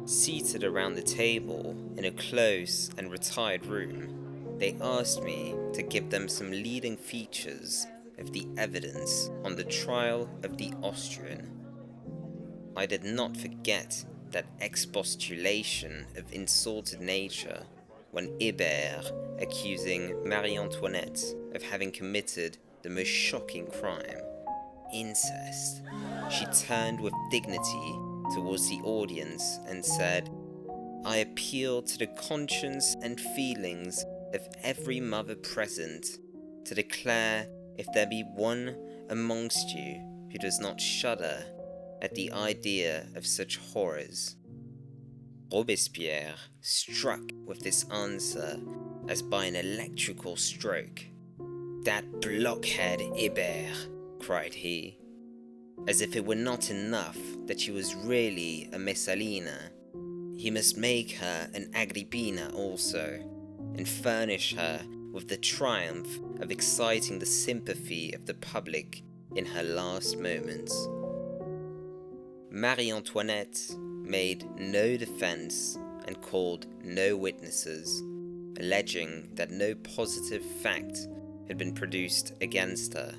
Seated around the table in a close and retired room, they asked me to give them some leading features of the evidence on the trial of the Austrian. I did not forget that expostulation of insulted nature when Hébert, accusing Marie-Antoinette of having committed the most shocking crime, incest, she turned with dignity towards the audience and said, "I appeal to the conscience and feelings of every mother present to declare if there be one amongst you who does not shudder at the idea of such horrors." Robespierre, struck with this answer as by an electrical stroke. "That blockhead Hébert," cried he, as if it were not enough that she was really a Messalina, he must make her an Agrippina also, and furnish her with the triumph of exciting the sympathy of the public in her last moments. Marie-Antoinette made no defense and called no witnesses, alleging that no positive fact had been produced against her.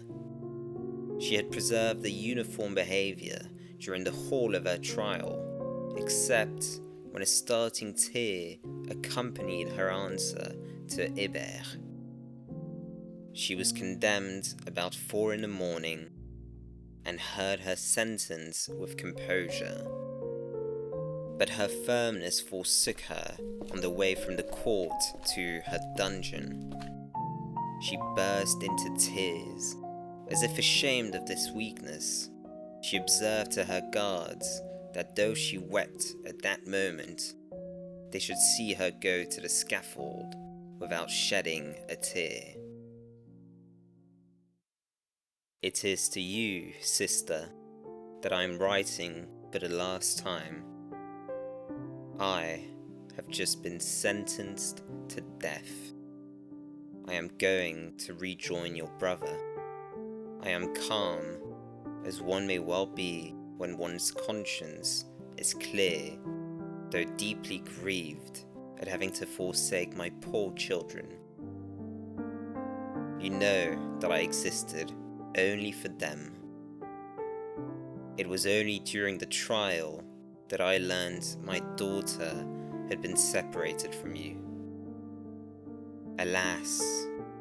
She had preserved the uniform behavior during the whole of her trial, except when a starting tear accompanied her answer to Hébert. She was condemned about 4 in the morning and heard her sentence with composure. But her firmness forsook her on the way from the court to her dungeon. She burst into tears. As if ashamed of this weakness, she observed to her guards that though she wept at that moment, they should see her go to the scaffold without shedding a tear. It is to you, sister, that I am writing for the last time. I have just been sentenced to death. I am going to rejoin your brother. I am calm, as one may well be when one's conscience is clear, though deeply grieved at having to forsake my poor children. You know that I existed only for them. It was only during the trial that I learned my daughter had been separated from you. Alas,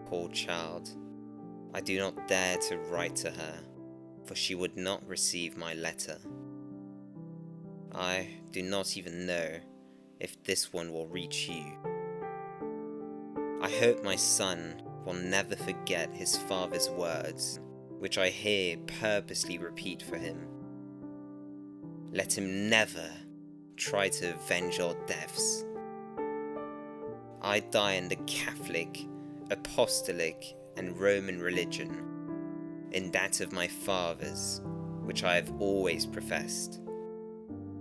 poor child, I do not dare to write to her, for she would not receive my letter. I do not even know if this one will reach you. I hope my son will never forget his father's words, which I here purposely repeat for him. Let him never try to avenge our deaths. I die in the Catholic, Apostolic, and Roman religion, in that of my fathers, which I have always professed.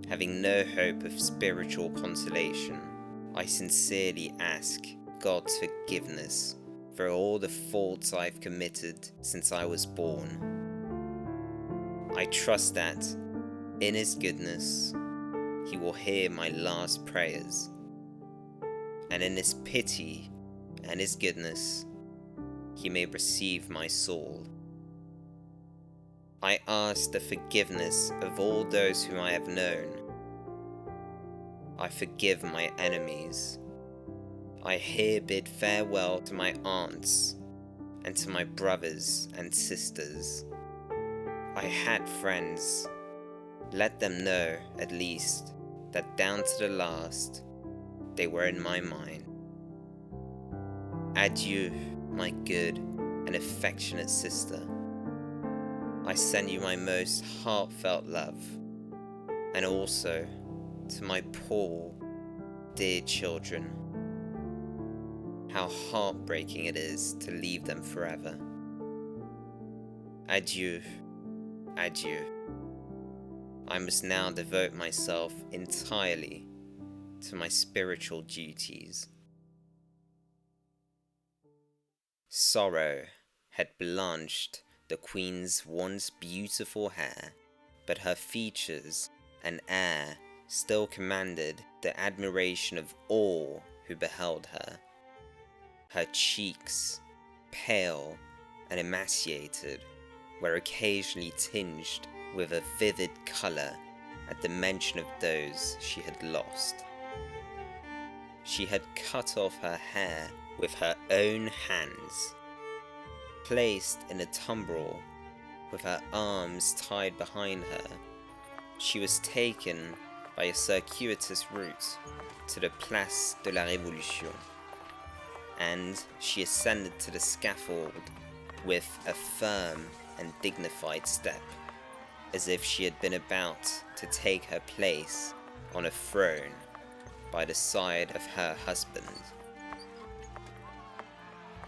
Having no hope of spiritual consolation, I sincerely ask God's forgiveness for all the faults I've committed since I was born. I trust that, in His goodness, He will hear my last prayers, and in His pity and His goodness, He may receive my soul. I ask the forgiveness of all those whom I have known. I forgive my enemies. I here bid farewell to my aunts and to my brothers and sisters. I had friends. Let them know, at least, that down to the last, they were in my mind. Adieu, my good and affectionate sister. I send you my most heartfelt love, and also to my poor, dear children. How heartbreaking it is to leave them forever. Adieu, adieu. I must now devote myself entirely to my spiritual duties. Sorrow had blanched the Queen's once beautiful hair, but her features and air still commanded the admiration of all who beheld her. Her cheeks, pale and emaciated, were occasionally tinged with a vivid colour at the mention of those she had lost. She had cut off her hair with her own hands, placed in a tumbrel with her arms tied behind her. She was taken by a circuitous route to the Place de la Révolution, and she ascended to the scaffold with a firm and dignified step, as if she had been about to take her place on a throne by the side of her husband.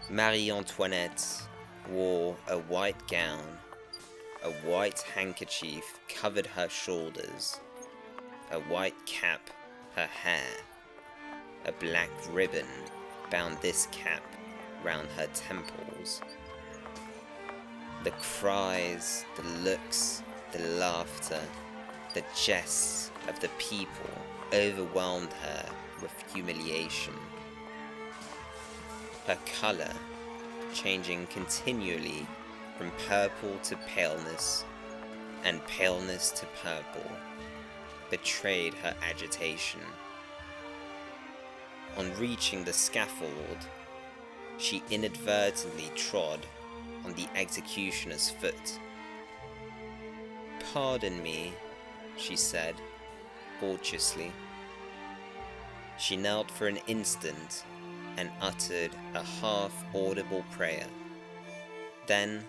Marie-Antoinette wore a white gown, a white handkerchief covered her shoulders, a white cap her hair, a black ribbon bound this cap round her temples. The cries, the looks, the laughter, the jests of the people overwhelmed her with humiliation. Her colour, changing continually from purple to paleness, and paleness to purple, betrayed her agitation. On reaching the scaffold, she inadvertently trod on the executioner's foot. "Pardon me," she said, courteously. She knelt for an instant and uttered a half-audible prayer. Then,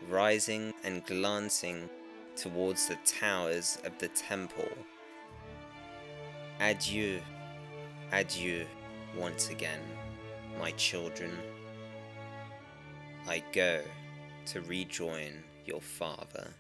rising and glancing towards the towers of the temple, "Adieu, adieu, once again, my children. I go to rejoin your father."